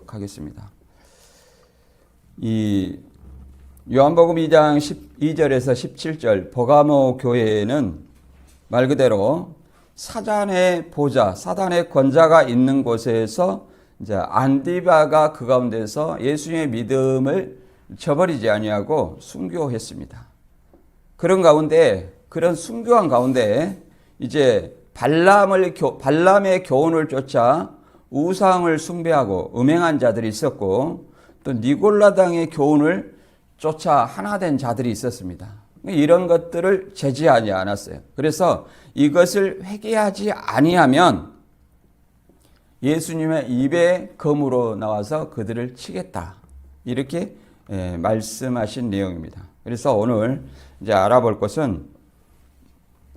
하겠습니다. 이 요한복음 2장 12절에서 17절 버가모 교회는 말 그대로 사단의 보좌, 사단의 권자가 있는 곳에서 이제 안디바가 그 가운데서 예수님의 믿음을 저버리지 아니하고 순교했습니다. 그런 순교한 가운데 이제 발람의 교훈을 쫓아 우상을 숭배하고 음행한 자들이 있었고, 또 니골라당의 교훈을 쫓아 하나 된 자들이 있었습니다. 이런 것들을 제지하지 않았어요. 그래서 이것을 회개하지 아니하면 예수님의 입에 검으로 나와서 그들을 치겠다, 이렇게 말씀하신 내용입니다. 그래서 오늘 이제 알아볼 것은,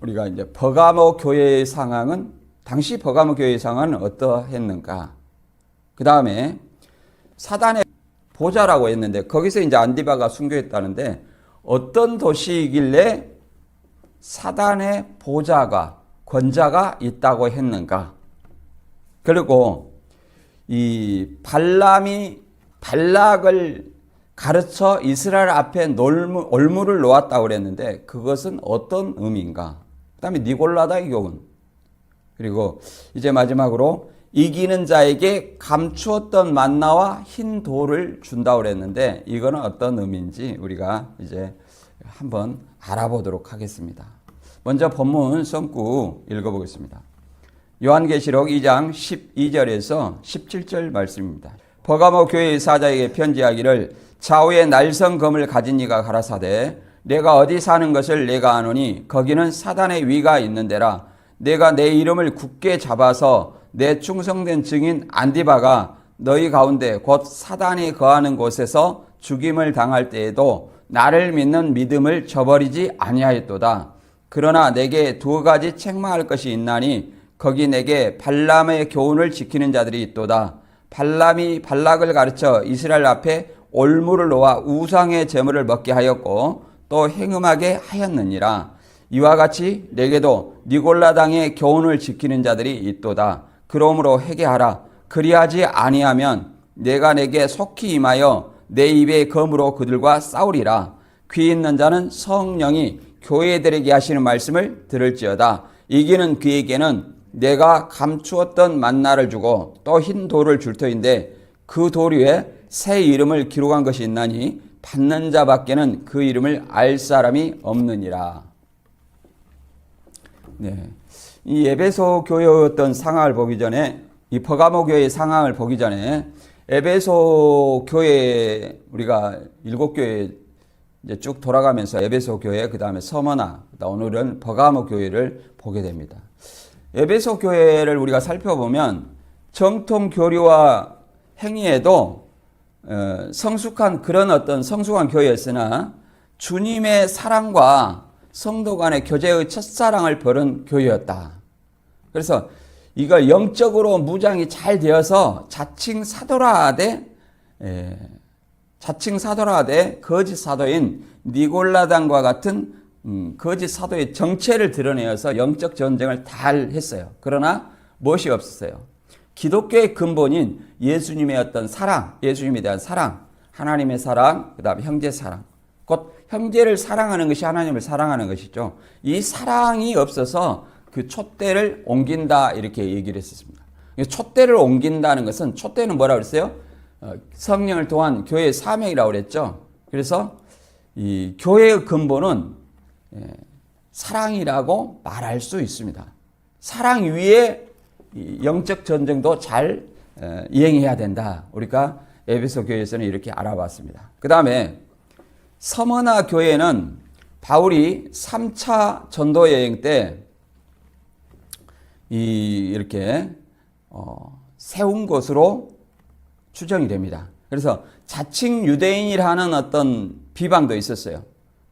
우리가 이제 버가모 교회의 상황은, 당시 버가모 교회의 상황은 어떠했는가? 그 다음에 사단의 보좌라고 했는데 거기서 이제 안디바가 순교했다는데 어떤 도시이길래 사단의 보좌가, 권자가 있다고 했는가? 그리고 이 발락을 가르쳐 이스라엘 앞에 올무를 놓았다고 그랬는데 그것은 어떤 의미인가? 그 다음에 니골라다의 교훈. 그리고 이제 마지막으로 이기는 자에게 감추었던 만나와 흰 돌을 준다고 그랬는데 이거는 어떤 의미인지 우리가 이제 한번 알아보도록 하겠습니다. 먼저 본문 성구 읽어보겠습니다. 요한계시록 2장 12절에서 17절 말씀입니다. 버가모 교회의 사자에게 편지하기를 좌우에 날성검을 가진 이가 가라사대 내가 어디 사는 것을 내가 아노니 거기는 사단의 위가 있는 데라. 내가 내 이름을 굳게 잡아서 내 충성된 증인 안디바가 너희 가운데 곧 사단이 거하는 곳에서 죽임을 당할 때에도 나를 믿는 믿음을 저버리지 아니하였도다. 그러나 내게 두 가지 책망할 것이 있나니 거기 내게 발람의 교훈을 지키는 자들이 있도다. 발람이 발락을 가르쳐 이스라엘 앞에 올무를 놓아 우상의 제물을 먹게 하였고 또 행음하게 하였느니라. 이와 같이 내게도 니골라당의 교훈을 지키는 자들이 있도다. 그러므로 회개하라. 그리하지 아니하면 내가 내게 속히 임하여 내 입에 검으로 그들과 싸우리라. 귀 있는 자는 성령이 교회들에게 하시는 말씀을 들을지어다. 이기는 그에게는 내가 감추었던 만나를 주고 또 흰 돌을 줄 터인데 그 돌 위에 새 이름을 기록한 것이 있나니 받는 자밖에는 그 이름을 알 사람이 없느니라. 네, 이 에베소 교회의 어떤 상황을 보기 전에, 이 버가모 교회의 상황을 보기 전에 에베소 교회, 우리가 7교회 이제 쭉 돌아가면서 에베소 교회, 그 다음에 서머나, 오늘은 버가모 교회를 보게 됩니다. 에베소 교회를 우리가 살펴보면 정통 교리와 행위에도 성숙한 그런 어떤 성숙한 교회였으나 주님의 사랑과 성도 간의 교제의 첫사랑을 벌인 교회였다. 그래서 이걸 영적으로 무장이 잘 되어서 자칭 사도라하되 거짓 사도인 니골라당과 같은 거짓 사도의 정체를 드러내어서 영적 전쟁을 잘 했어요. 그러나 무엇이 없었어요? 기독교의 근본인 예수님의 어떤 사랑, 예수님에 대한 사랑, 하나님의 사랑, 그 다음에 형제 사랑, 곧 형제를 사랑하는 것이 하나님을 사랑하는 것이죠. 이 사랑이 없어서 그 촛대를 옮긴다, 이렇게 얘기를 했었습니다. 촛대를 옮긴다는 것은, 촛대는 뭐라고 그랬어요? 성령을 통한 교회의 사명이라고 그랬죠. 그래서 이 교회의 근본은 사랑이라고 말할 수 있습니다. 사랑 위에 영적 전쟁도 잘 이행해야 된다. 우리가 에베소 교회에서는 이렇게 알아봤습니다. 그 다음에 서머나 교회는 바울이 3차 전도 여행 때 이렇게 세운 것으로 추정이 됩니다. 그래서 자칭 유대인이라는 어떤 비방도 있었어요.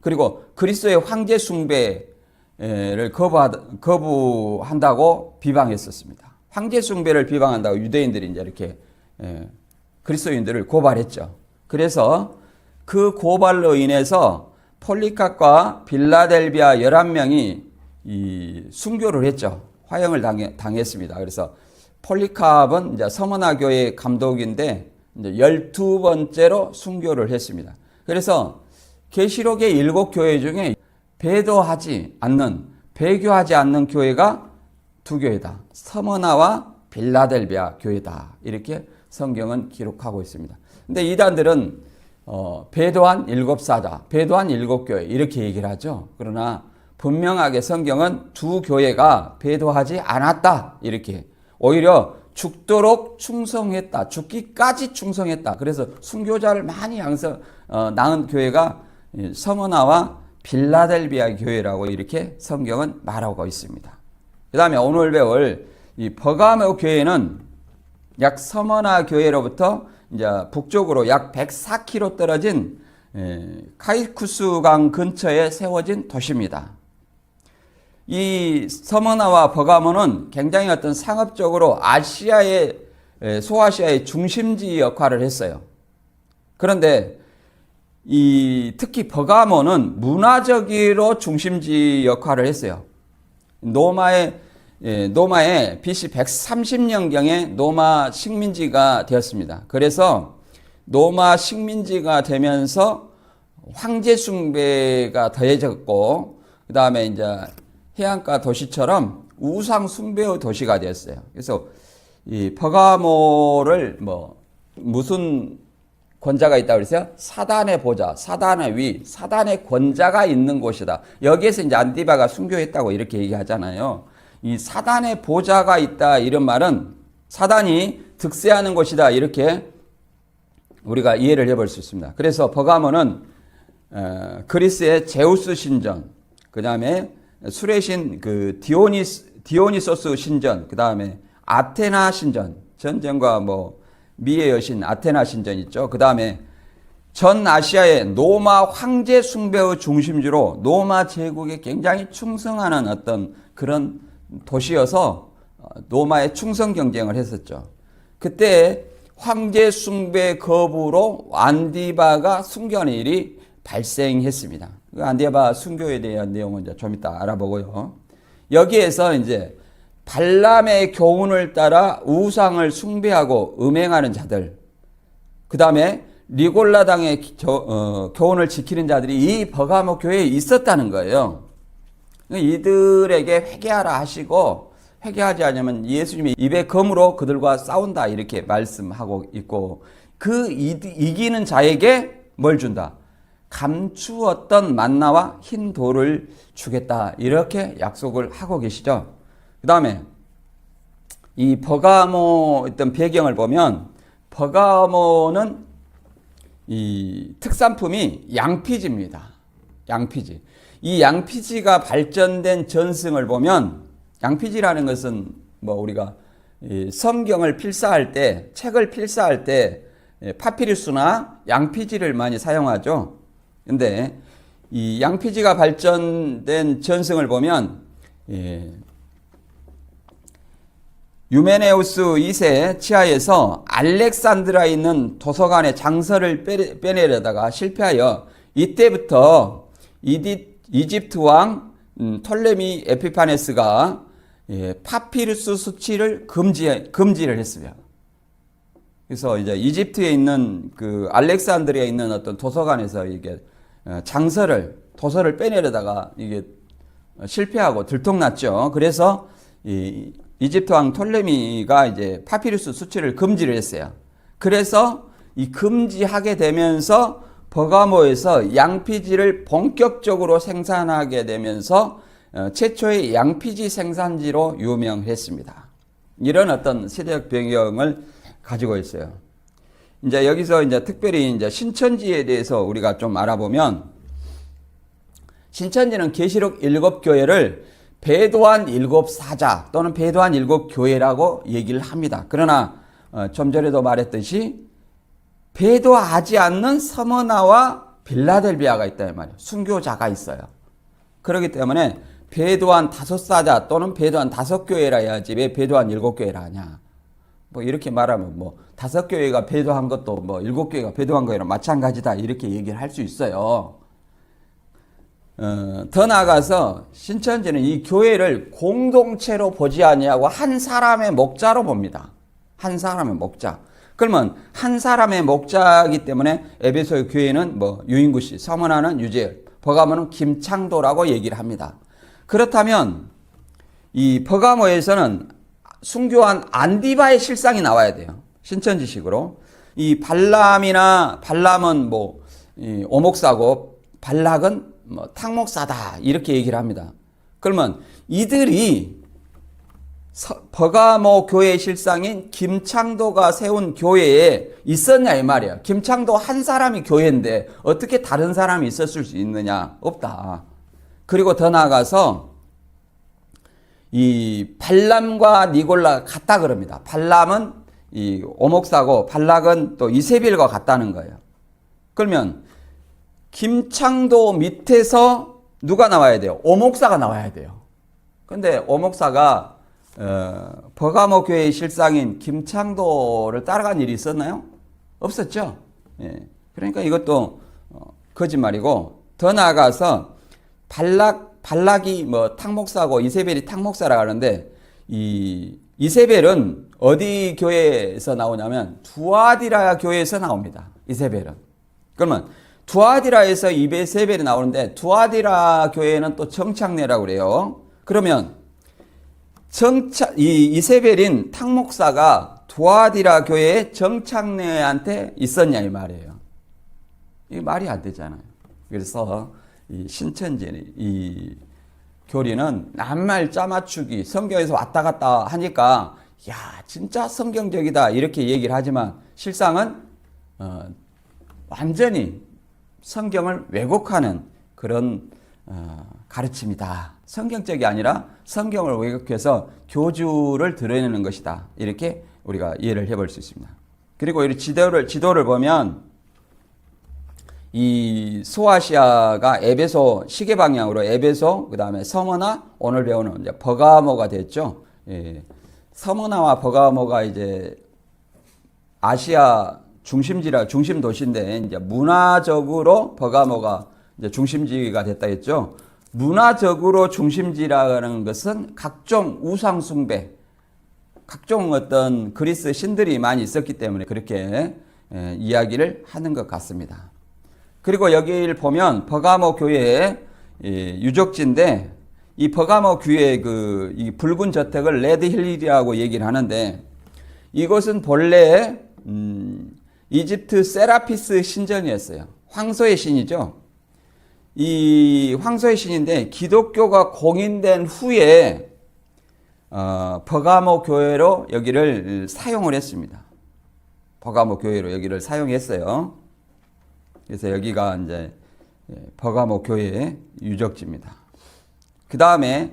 그리고 그리스도의 황제 숭배를 거부한다고 비방했었습니다. 황제 숭배를 비방한다고 유대인들이 이제 이렇게 그리스도인들을 고발했죠. 그래서 그 고발로 인해서 폴리캅과 빌라델비아 11명이 순교를 했죠. 화형을 당했습니다. 그래서 폴리캅은 이제 서머나 교회 감독인데 이제 12번째로 순교를 했습니다. 그래서 계시록의 7교회 중에 배교하지 않는 교회가 두 교회다. 스머나와 빌라델비아 교회다. 이렇게 성경은 기록하고 있습니다. 근데 이단들은 배도한 7사자, 배도한 7교회 이렇게 얘기를 하죠. 그러나 분명하게 성경은 두 교회가 배도하지 않았다. 이렇게 오히려 죽도록 충성했다. 죽기까지 충성했다. 그래서 순교자를 많이 낳은 교회가 스머나와 빌라델비아 교회라고 이렇게 성경은 말하고 있습니다. 그 다음에 오늘 배울 이 버가모 교회는 약 스머나 교회로부터 이제 북쪽으로 약 104km 떨어진 카이쿠스강 근처에 세워진 도시입니다. 이 스머나와 버가모는 굉장히 어떤 상업적으로 소아시아의 중심지 역할을 했어요. 그런데 특히 버가모는 문화적으로 중심지 역할을 했어요. 노마의 BC 130년경에 노마 식민지가 되었습니다. 그래서 노마 식민지가 되면서 황제 숭배가 더해졌고, 그 다음에 이제 해안가 도시처럼 우상 숭배의 도시가 되었어요. 그래서 이 버가모를 무슨 권자가 있다고 그랬어요? 사단의 보좌, 사단의 위, 사단의 권자가 있는 곳이다. 여기에서 이제 안디바가 순교했다고 이렇게 얘기하잖아요. 이 사단의 보좌가 있다 이런 말은 사단이 득세하는 곳이다 이렇게 우리가 이해를 해볼 수 있습니다. 그래서 버가모는 그리스의 제우스 신전, 그 다음에 술의 신 디오니소스 신전, 그 다음에 아테나 신전, 전쟁과 미의 여신 아테나 신전 있죠. 그 다음에 전 아시아의 노마 황제 숭배의 중심지로 노마 제국에 굉장히 충성하는 어떤 그런 도시여서 노마의 충성 경쟁을 했었죠. 그때 황제 숭배 거부로 안디바가 순교하는 일이 발생했습니다. 안디바 순교에 대한 내용은 이제 좀 이따 알아보고요. 여기에서 이제 발람의 교훈을 따라 우상을 숭배하고 음행하는 자들, 그 다음에 리골라당의 교훈을 지키는 자들이 이 버가모 교회에 있었다는 거예요. 이들에게 회개하라 하시고, 회개하지 않으면 예수님이 입에 검으로 그들과 싸운다 이렇게 말씀하고 있고, 이기는 자에게 뭘 준다? 감추었던 만나와 흰 돌을 주겠다 이렇게 약속을 하고 계시죠. 그 다음에 이 버가모 어떤 배경을 보면 버가모는 이 특산품이 양피지입니다. 양피지. 이 양피지가 발전된 전승을 보면 양피지라는 것은 우리가 성경을 필사할 때, 책을 필사할 때 파피루스나 양피지를 많이 사용하죠. 근데 이 양피지가 발전된 전승을 보면 유메네우스 2세 치하에서 알렉산드라에 있는 도서관의 장서를 빼내려다가 실패하여 이때부터 이집트 왕 톨레미 에피파네스가 파피루스 수치를 금지를 했습니다. 그래서 이제 이집트에 있는 알렉산드리아에 있는 어떤 도서관에서 이게 도서를 빼내려다가 이게 실패하고 들통났죠. 그래서 이집트 왕 톨레미가 이제 파피루스 수치를 금지를 했어요. 그래서 이 금지하게 되면서 버가모에서 양피지를 본격적으로 생산하게 되면서 최초의 양피지 생산지로 유명했습니다. 이런 어떤 세대적 배경을 가지고 있어요. 이제 여기서 이제 특별히 이제 신천지에 대해서 우리가 좀 알아보면, 신천지는 계시록 7교회를 배도한 7사자 또는 배도한 7교회라고 얘기를 합니다. 그러나 좀 전에도 말했듯이 배도하지 않는 스머나와 빌라델비아가 있다 이 말이에요. 순교자가 있어요. 그렇기 때문에 배도한 5사자 또는 배도한 5교회라 해야지 왜 배도한 7교회라 하냐. 이렇게 말하면 5교회가 배도한 것도 7교회가 배도한 거랑 마찬가지다 이렇게 얘기를 할 수 있어요. 더 나아가서 신천지는 이 교회를 공동체로 보지 아니하고 한 사람의 목자로 봅니다. 한 사람의 목자. 그러면 한 사람의 목자이기 때문에 에베소의 교회는 뭐 유인구 씨, 서문화는 유재열, 버가모는 김창도라고 얘기를 합니다. 그렇다면 이 버가모에서는 순교한 안디바의 실상이 나와야 돼요. 신천지식으로. 이 발람은 뭐 오목사고 발락은 뭐 탕목사다 이렇게 얘기를 합니다. 그러면 이들이 버가모 교회의 실상인 김창도가 세운 교회에 있었냐 이 말이에요. 김창도 한 사람이 교회인데 어떻게 다른 사람이 있었을 수 있느냐? 없다. 그리고 더 나아가서 이 발람과 니골라 같다 그럽니다. 발람은 이 오목사고 발락은 또 이세벨과 같다는 거예요. 그러면 김창도 밑에서 누가 나와야 돼요? 오목사가 나와야 돼요. 근데 오목사가 버가모 교회의 실상인 김창도를 따라간 일이 있었나요? 없었죠. 예. 그러니까 이것도 거짓말이고, 더 나아가서 발락이 뭐 탕목사고 이세벨이 탕목사라 하는데, 이 이세벨은 어디 교회에서 나오냐면 두아디라 교회에서 나옵니다. 이세벨은. 그러면 두아디라에서 이세벨이 나오는데 두아디라 교회는 또 정착내라고 그래요. 그러면 이세벨인 탕목사가 두아디라 교회의 정착내한테 있었냐 이 말이에요. 이게 말이 안 되잖아요. 그래서 이 신천지 이 교리는 낱말 짜맞추기 성경에서 왔다 갔다 하니까 야 진짜 성경적이다 이렇게 얘기를 하지만 실상은 완전히 성경을 왜곡하는 그런 가르침이다. 성경적이 아니라 성경을 왜곡해서 교주를 드러내는 것이다. 이렇게 우리가 이해를 해볼 수 있습니다. 그리고 이 지도를 보면 이 소아시아가 에베소 시계 방향으로 에베소 그다음에 서머나 오늘 배우는 이제 버가모가 됐죠. 예. 서머나와 버가모가 이제 아시아 중심 도시인데 이제 문화적으로 버가모가 이제 중심지가 됐다 했죠. 문화적으로 중심지라는 것은 각종 우상 숭배, 각종 어떤 그리스 신들이 많이 있었기 때문에 그렇게 이야기를 하는 것 같습니다. 그리고 여기를 보면 버가모 교회의 유적지인데 이 버가모 교회의 이 붉은 저택을 레드힐이라고 얘기를 하는데 이것은 본래 이집트 세라피스 신전이었어요. 황소의 신이죠. 이 황소의 신인데 기독교가 공인된 후에 버가모 교회로 여기를 사용을 했습니다. 버가모 교회로 여기를 사용했어요. 그래서 여기가 이제 버가모 교회의 유적지입니다. 그 다음에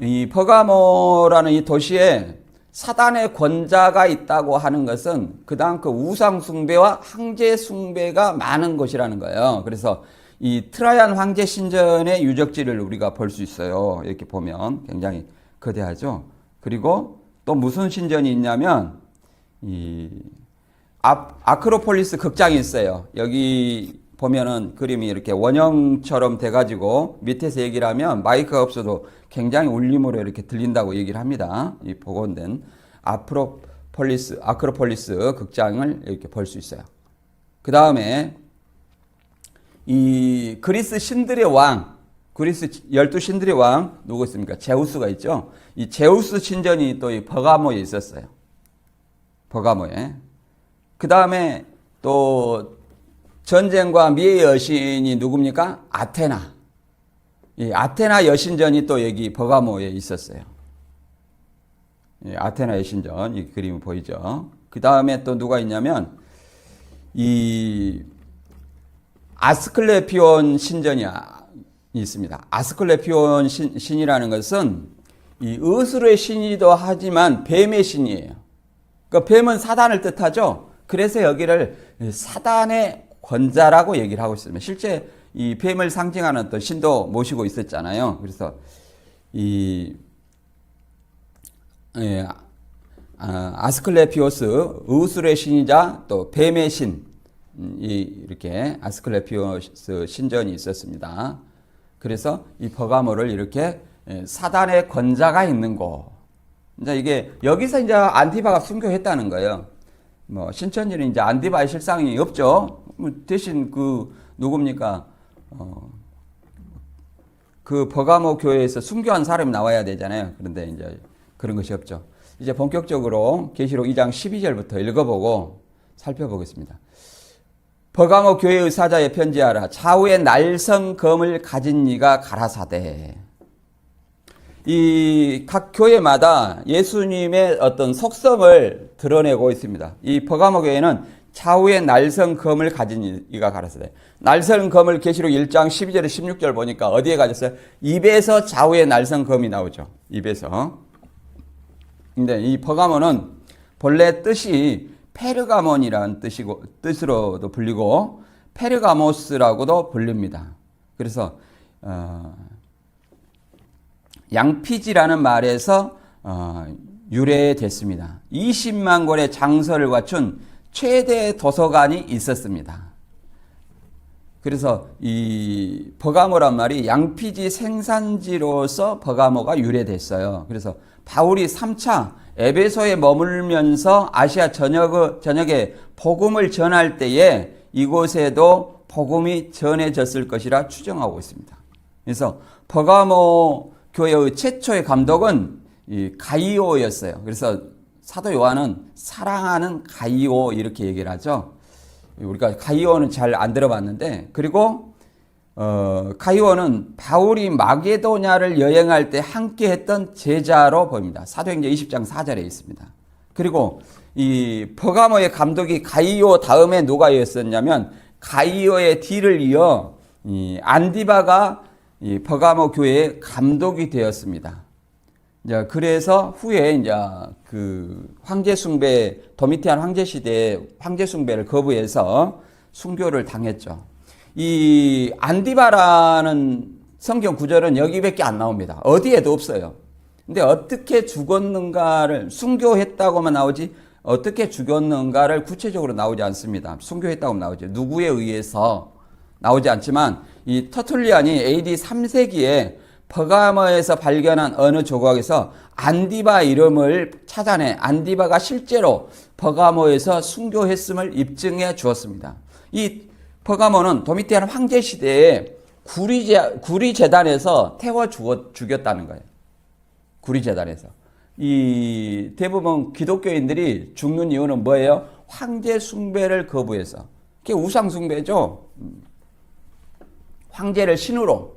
이 버가모라는 이 도시에 사단의 권자가 있다고 하는 것은 그다음 그 우상 숭배와 황제 숭배가 많은 곳이라는 거예요. 그래서 이 트라얀 황제 신전의 유적지를 우리가 볼 수 있어요. 이렇게 보면 굉장히 거대하죠. 그리고 또 무슨 신전이 있냐면 이 아크로폴리스 극장이 있어요. 여기 보면은 그림이 이렇게 원형처럼 돼가지고 밑에서 얘기를 하면 마이크가 없어도 굉장히 울림으로 이렇게 들린다고 얘기를 합니다. 이 복원된 아크로폴리스 극장을 이렇게 볼 수 있어요. 그 다음에 이 그리스 신들의 왕, 그리스 12신들의 왕 누구 있습니까? 제우스가 있죠. 이 제우스 신전이 또 이 버가모에 있었어요. 버가모에. 그 다음에 또 전쟁과 미의 여신이 누굽니까? 아테나. 이 아테나 여신전이 또 여기 버가모에 있었어요. 이 아테나 여신전, 이 그림 보이죠? 그 다음에 또 누가 있냐면 이 아스클레피온 신전이 있습니다. 아스클레피온 신이라는 것은 이 의술의 신이기도 하지만 뱀의 신이에요. 그러니까 뱀은 사단을 뜻하죠. 그래서 여기를 사단의 권자라고 얘기를 하고 있습니다. 실제 이 뱀을 상징하는 어떤 신도 모시고 있었잖아요. 그래서 이 아스클레피오스 의술의 신이자 또 뱀의 신 이렇게 아스클레피오스 신전이 있었습니다. 그래서 이 버가모를 이렇게 사단의 권자가 있는 곳. 이제 이게 여기서 이제 안티바가 순교했다는 거예요. 뭐 신천지는 이제 안디바의 실상이 없죠. 대신 그 누굽니까? 그 버가모 교회에서 순교한 사람이 나와야 되잖아요. 그런데 이제 그런 것이 없죠. 이제 본격적으로 계시록 2장 12절부터 읽어보고 살펴보겠습니다. 버가모 교회의 사자에 편지하라. 좌우에 날성검을 가진 이가 가라사대. 이 각 교회마다 예수님의 어떤 속성을 드러내고 있습니다. 이 버가모 교회는 좌우에 날성검을 가진 이가 가라사대. 날성검을 계시록 1장 12절에 16절 보니까 어디에 가졌어요? 입에서 좌우에 날성검이 나오죠. 입에서. 근데 이 버가모는 본래 뜻이 페르가몬이라는 뜻으로도 불리고 페르가모스라고도 불립니다. 그래서 양피지라는 말에서 유래됐습니다. 20만 권의 장서를 갖춘 최대 도서관이 있었습니다. 그래서 이 버가모란 말이 양피지 생산지로서 버가모가 유래됐어요. 그래서 바울이 3차 에베소에 머물면서 아시아 전역에 복음을 전할 때에 이곳에도 복음이 전해졌을 것이라 추정하고 있습니다. 그래서 버가모 교회의 최초의 감독은 이 가이오였어요. 그래서 사도 요한은 사랑하는 가이오 이렇게 얘기를 하죠. 우리가 가이오는 잘 안 들어봤는데, 그리고 가이오는 바울이 마게도냐를 여행할 때 함께 했던 제자로 보입니다. 사도행전 20장 4절에 있습니다. 그리고 이 버가모의 감독이 가이오 다음에 누가 있었냐면 가이오의 뒤를 이어 이 안디바가 이 버가모 교회의 감독이 되었습니다. 이제 그래서 후에 이제 그 황제 숭배, 도미티안 황제 시대에 황제 숭배를 거부해서 순교를 당했죠. 이 안디바라는 성경 구절은 여기밖에 안 나옵니다. 어디에도 없어요. 근데 어떻게 죽었는가를, 순교했다고만 나오지 어떻게 죽었는가를 구체적으로 나오지 않습니다. 순교했다고 나오죠. 누구에 의해서 나오지 않지만 이 터툴리안이 AD 3세기에 버가모에서 발견한 어느 조각에서 안디바 이름을 찾아내 안디바가 실제로 버가모에서 순교했음을 입증해 주었습니다. 이 버가모는 도미티안 황제 시대에 구리 재단에서 태워 죽였다는 거예요. 구리 재단에서. 이 대부분 기독교인들이 죽는 이유는 뭐예요? 황제 숭배를 거부해서. 그게 우상 숭배죠. 황제를 신으로,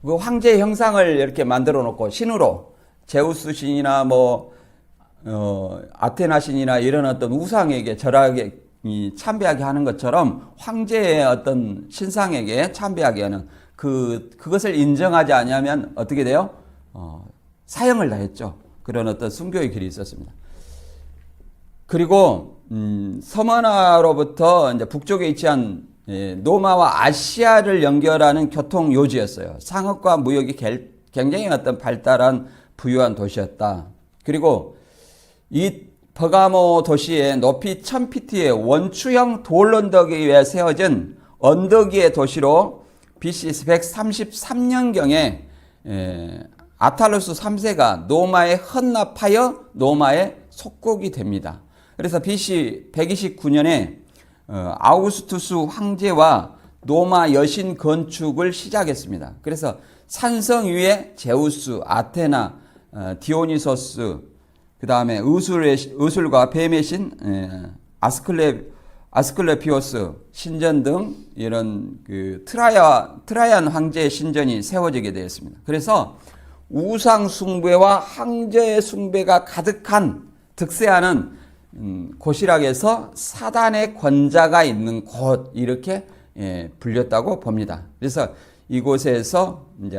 그 황제 형상을 이렇게 만들어 놓고 신으로 제우스 신이나 뭐 아테나 신이나 이런 어떤 우상에게 절하게 참배하게 하는 것처럼 황제의 어떤 신상에게 참배하게 하는 그것을 인정하지 않으면 어떻게 돼요? 사형을 당했죠. 그런 어떤 순교의 길이 있었습니다. 그리고 서머나로부터 이제 북쪽에 위치한 노마와 아시아를 연결하는 교통 요지였어요. 상업과 무역이 굉장히 어떤 발달한 부유한 도시였다. 그리고 이 버가모 도시의 높이 1000피트의 원추형 돌 언덕에 의해 세워진 언덕 위의 도시로 BC 133년경에 아탈루스 3세가 노마에 헌납하여 노마의 속국이 됩니다. 그래서 BC 129년에 아우구스투스 황제와 노마 여신 건축을 시작했습니다. 그래서 산성 위에 제우스, 아테나, 디오니소스, 그 다음에 의술과 뱀의 신, 아스클레피오스 신전 등 이런 그 트라이안 황제의 신전이 세워지게 되었습니다. 그래서 우상 숭배와 황제의 숭배가 가득한 득세하는 곳이라고 사단의 권자가 있는 곳 이렇게 불렸다고 봅니다. 그래서 이곳에서 이제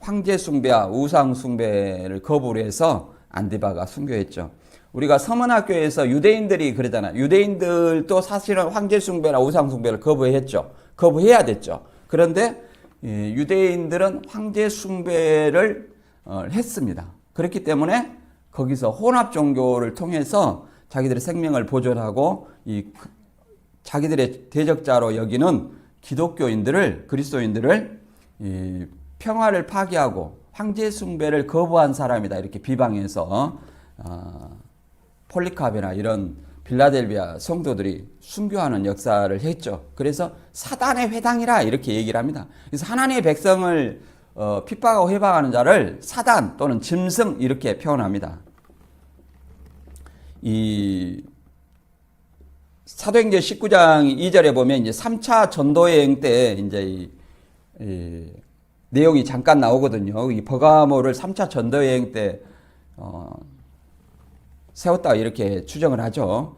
황제 숭배와 우상 숭배를 거부를 해서 안디바가 순교했죠. 우리가 서문학교에서 유대인들이 그러잖아요. 유대인들도 사실은 황제 숭배나 우상 숭배를 거부했죠. 거부해야 됐죠. 그런데 유대인들은 황제 숭배를 했습니다. 그렇기 때문에 거기서 혼합 종교를 통해서 자기들의 생명을 보존하고 자기들의 대적자로 여기는 그리스도인들을 평화를 파괴하고 황제 숭배를 거부한 사람이다 이렇게 비방해서 폴리카베나 이런 빌라델비아 성도들이 순교하는 역사를 했죠. 그래서 사단의 회당이라 이렇게 얘기를 합니다. 그래서 하나님의 백성을 핍박하고 회방하는 자를 사단 또는 짐승 이렇게 표현합니다. 이 사도행전 19장 2절에 보면 이제 3차 전도 여행 때 이제 이 내용이 잠깐 나오거든요. 이 버가모를 3차 전도 여행 때 세웠다 이렇게 추정을 하죠.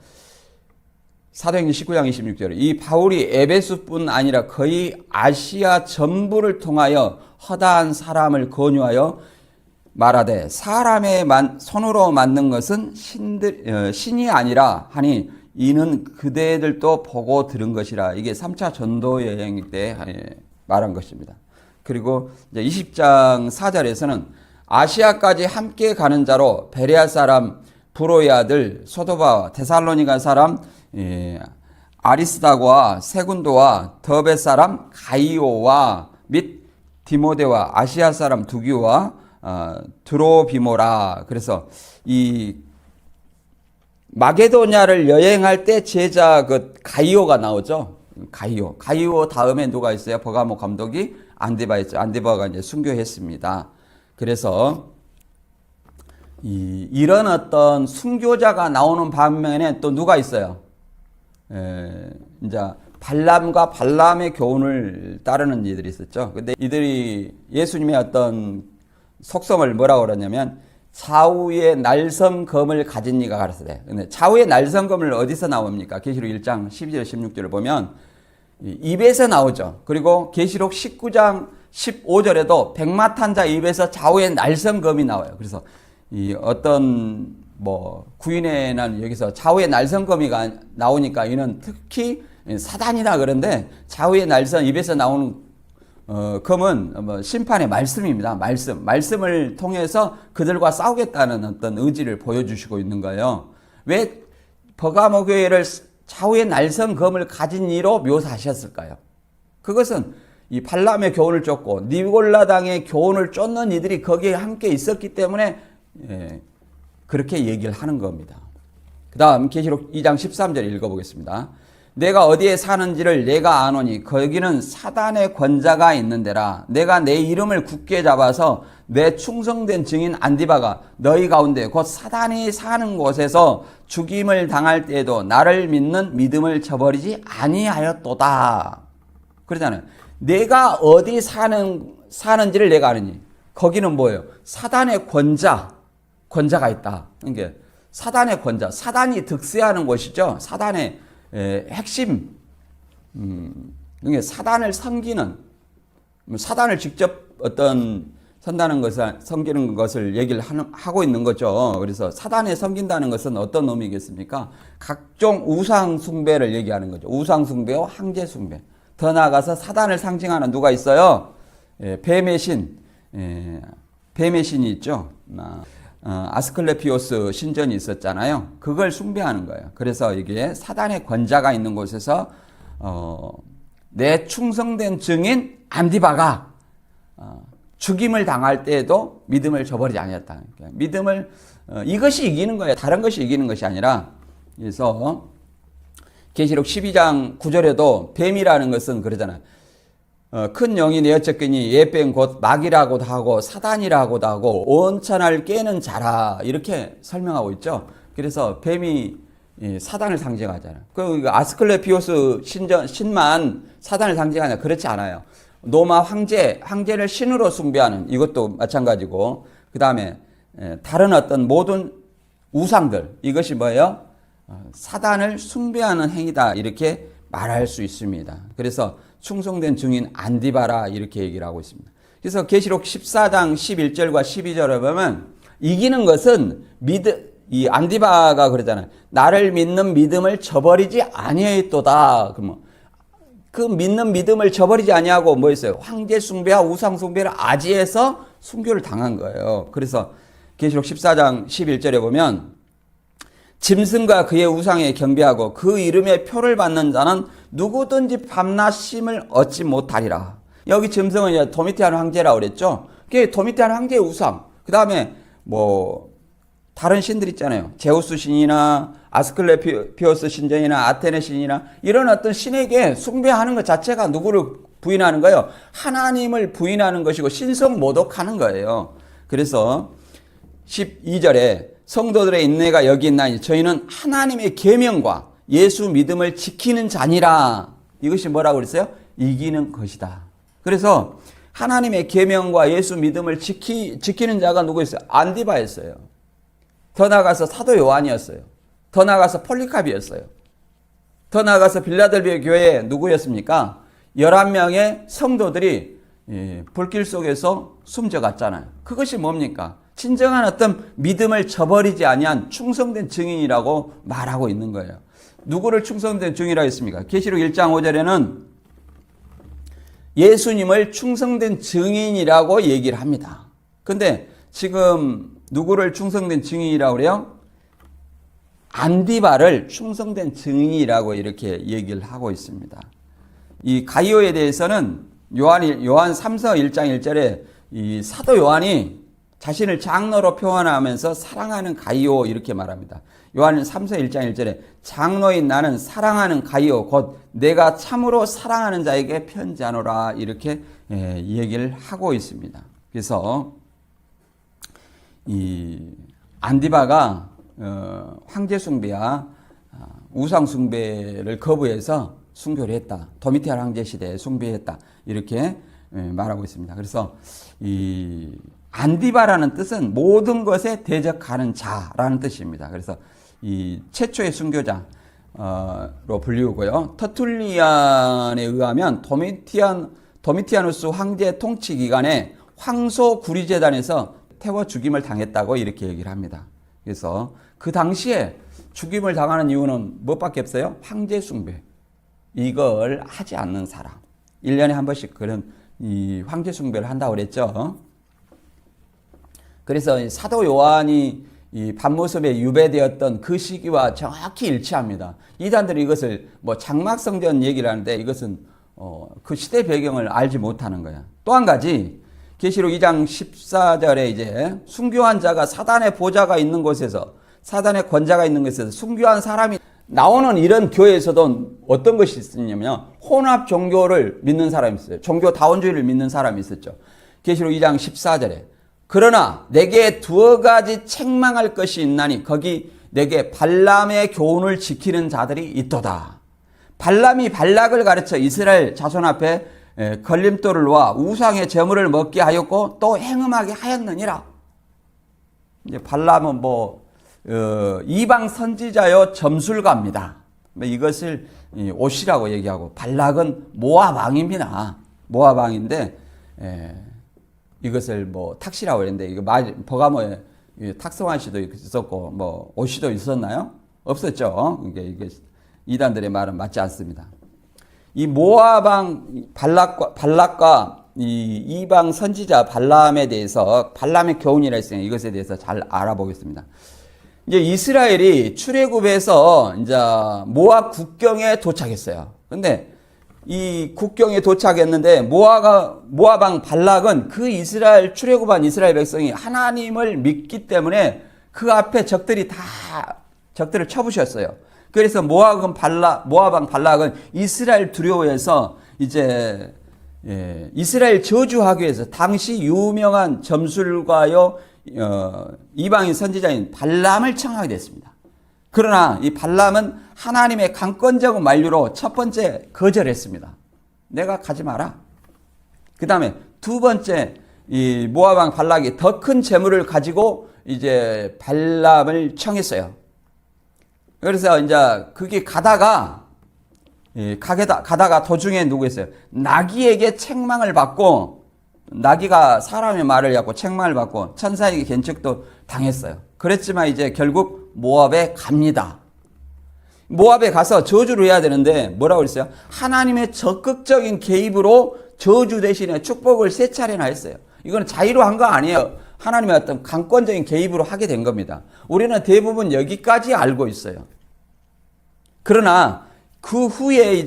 사도행전 19장 26절에 이 바울이 에베소뿐 아니라 거의 아시아 전부를 통하여 허다한 사람을 권유하여 말하되 사람의 손으로 만든 것은 신이 아니라 하니 이는 그대들도 보고 들은 것이라. 이게 3차 전도 여행 때 말한 것입니다. 그리고 이제 20장 4절에서는 아시아까지 함께 가는 자로 베레아 사람 브로의 아들 소도바와 데살로니가 사람 아리스다고와 세군도와 더베 사람 가이오와 및 디모데와 아시아 사람 두기와 드로비모라. 그래서 이 마게도냐를 여행할 때 제자 그 가이오가 나오죠. 가이오 다음에 누가 있어요? 버가모 감독이 안디바 있죠. 안디바가 이제 순교했습니다. 그래서 이런 어떤 순교자가 나오는 반면에 또 누가 있어요? 이제 발람과 발람의 교훈을 따르는 이들이 있었죠. 근데 이들이 예수님의 어떤 속성을 뭐라고 그러냐면 좌우의 날성검을 가진 이가 가르치되. 근데 좌우의 날성검을 어디서 나옵니까? 계시록 1장 12절 16절을 보면 입에서 나오죠. 그리고 계시록 19장 15절에도 백마탄자 입에서 좌우의 날성검이 나와요. 그래서 이 어떤 구인회는 여기서 좌우의 날성검이 나오니까 이는 특히 사단이다 그런데 좌우의 날성 입에서 나오는 검은 심판의 말씀입니다. 말씀을 통해서 그들과 싸우겠다는 어떤 의지를 보여주시고 있는 거예요. 왜 버가모 교회를 좌우의 날성검을 가진 이로 묘사하셨을까요? 그것은 이 발람의 교훈을 쫓고 니골라당의 교훈을 쫓는 이들이 거기에 함께 있었기 때문에 그렇게 얘기를 하는 겁니다. 그 다음 계시록 2장 13절 읽어보겠습니다. 내가 어디에 사는지를 내가 아노니 거기는 사단의 권자가 있는 데라. 내가 내 이름을 굳게 잡아서 내 충성된 증인 안디바가 너희 가운데 곧 사단이 사는 곳에서 죽임을 당할 때에도 나를 믿는 믿음을 저버리지 아니하였도다. 그러잖아요. 내가 어디 사는지를 내가 아느니 거기는 뭐예요? 사단의 권자가 있다. 그러니까 사단의 권자, 사단이 득세하는 곳이죠. 사단의 핵심, 그러니까 사단을 섬기는, 사단을 직접 섬기는 것을 얘기를 하고 있는 거죠. 그래서 사단에 섬긴다는 것은 어떤 의미겠습니까? 각종 우상 숭배를 얘기하는 거죠. 우상 숭배와 황제 숭배. 더 나아가서 사단을 상징하는 누가 있어요? 뱀의 신이 있죠. 아스클레피오스 신전이 있었잖아요. 그걸 숭배하는 거예요. 그래서 이게 사단의 권자가 있는 곳에서 내 충성된 증인 안디바가 죽임을 당할 때에도 믿음을 저버리지 아니었다. 믿음을 이것이 이기는 거예요. 다른 것이 이기는 것이 아니라. 그래서 계시록 12장 9절에도 뱀이라는 것은 그러잖아요. 큰 영이 내어쳤기니 예뱀 곧 마귀라고도 하고 사단이라고도 하고 온천을 깨는 자라 이렇게 설명하고 있죠. 그래서 뱀이 사단을 상징하잖아요. 그 아스클레피오스 신만 사단을 상징하냐? 그렇지 않아요. 로마 황제를 신으로 숭배하는 이것도 마찬가지고, 그 다음에 다른 어떤 모든 우상들, 이것이 뭐예요? 사단을 숭배하는 행위다 이렇게 말할 수 있습니다. 그래서 충성된 증인 안디바라 이렇게 얘기를 하고 있습니다. 그래서 계시록 14장 11절과 12절에 보면 이기는 것은 이 안디바가 그러잖아요. 나를 믿는 믿음을 저버리지 아니하였도다. 그러면 그 믿는 믿음을 저버리지 아니하고 뭐 했어요? 황제 숭배와 우상 숭배를 아지해서 순교를 당한 거예요. 그래서 계시록 14장 11절에 보면 짐승과 그의 우상에 경배하고 그 이름의 표를 받는 자는 누구든지 밤낮 쉼을 얻지 못하리라. 여기 짐승은 이제 도미티안 황제라고 그랬죠. 그게 도미티안 황제의 우상. 그 다음에 다른 신들 있잖아요. 제우스 신이나 아스클레피오스 신전이나 아테네 신이나 이런 어떤 신에게 숭배하는 것 자체가 누구를 부인하는 거예요? 하나님을 부인하는 것이고 신성 모독하는 거예요. 그래서 12절에 성도들의 인내가 여기 있나니 저희는 하나님의 계명과 예수 믿음을 지키는 자니라. 이것이 뭐라고 그랬어요? 이기는 것이다. 그래서 하나님의 계명과 예수 믿음을 지키는 자가 누구였어요? 안디바였어요. 더 나아가서 사도 요한이었어요. 더 나아가서 폴리카비였어요. 더 나아가서 빌라델비아 교회에 누구였습니까? 11명의 성도들이 불길 속에서 숨져갔잖아요. 그것이 뭡니까? 진정한 어떤 믿음을 저버리지 아니한 충성된 증인이라고 말하고 있는 거예요. 누구를 충성된 증인이라고 했습니까? 계시록 1장 5절에는 예수님을 충성된 증인이라고 얘기를 합니다. 근데 지금 누구를 충성된 증인이라고 그래요? 안디바를 충성된 증인이라고 이렇게 얘기를 하고 있습니다. 이 가이오에 대해서는 요한 3서 1장 1절에 이 사도 요한이 자신을 장로로 표현하면서 사랑하는 가이오 이렇게 말합니다. 요한 3서 1장 1절에 장로인 나는 사랑하는 가이오 곧 내가 참으로 사랑하는 자에게 편지하노라 이렇게 얘기를 하고 있습니다. 그래서 이 안디바가 황제 숭배와 우상 숭배를 거부해서 숭배를 했다. 도미티안 황제 시대에 숭배했다. 이렇게 말하고 있습니다. 그래서 이 안디바라는 뜻은 모든 것에 대적하는 자라는 뜻입니다. 그래서 이 최초의 순교자로 불리우고요. 터툴리안에 의하면 도미티아누스 황제 통치 기간에 황소 구리제단에서 태워 죽임을 당했다고 이렇게 얘기를 합니다. 그래서 그 당시에 죽임을 당하는 이유는 무엇밖에 없어요? 황제 숭배. 이걸 하지 않는 사람. 1년에 한 번씩 그런 이 황제 숭배를 한다고 그랬죠. 그래서 사도 요한이 이 밤모습에 유배되었던 그 시기와 정확히 일치합니다. 이단들이 이것을 뭐 장막성전 얘기를 하는데 이것은 그 시대 배경을 알지 못하는 거야. 또 한 가지 계시록 2장 14절에 이제 순교한 자가 사단의 보좌가 있는 곳에서 사단의 권자가 있는 곳에서 순교한 사람이 나오는 이런 교회에서도 어떤 것이 있었냐면 혼합 종교를 믿는 사람이 있어요. 종교 다원주의를 믿는 사람이 있었죠. 계시록 2장 14절에 그러나 내게 두어 가지 책망할 것이 있나니 거기 내게 발람의 교훈을 지키는 자들이 있도다. 발람이 발락을 가르쳐 이스라엘 자손 앞에 걸림돌을 놓아 우상의 제물을 먹게 하였고 또 행음하게 하였느니라. 이제 발람은 이방 선지자요 점술가입니다. 이것을 옷이라고 얘기하고 발락은 모압 왕입니다. 모압 왕인데 이것을 탁시라고 그랬는데 이거 버가모에 탁성환 씨도 있었고 옷이도 있었나요? 없었죠. 이게 이단들의 말은 맞지 않습니다. 이 모압 왕 발락과 이 이방 선지자 발람에 대해서 발람의 교훈이라 했으니 이것에 대해서 잘 알아보겠습니다. 이제 이스라엘이 출애굽해서 이제 모압 국경에 도착했어요. 근데 이 국경에 도착했는데 모압 왕 발락은 그 이스라엘 출애굽한 이스라엘 백성이 하나님을 믿기 때문에 그 앞에 적들을 쳐부셨어요. 그래서 모압 왕 발락은 이스라엘 두려워해서 이제 이스라엘 저주하기 위해서 당시 유명한 점술가요 이방인 선지자인 발람을 청하게 됐습니다. 그러나 이 발람은 하나님의 강권적 만류로 첫 번째 거절했습니다. 내가 가지 마라. 그 다음에 두 번째 이 모압 왕 발락이 더 큰 재물을 가지고 이제 발람을 청했어요. 그래서 이제 그게 가다가 도중에 누구였어요? 나귀에게 책망을 받고 나귀가 사람의 말을 갖고 책망을 받고 천사에게 견책도 당했어요. 그랬지만 이제 결국 모압에 갑니다. 모압에 가서 저주를 해야 되는데 뭐라고 그랬어요? 하나님의 적극적인 개입으로 저주 대신에 축복을 3차례나 했어요. 이건 자의로 한 거 아니에요. 하나님의 어떤 강권적인 개입으로 하게 된 겁니다. 우리는 대부분 여기까지 알고 있어요. 그러나 그 후에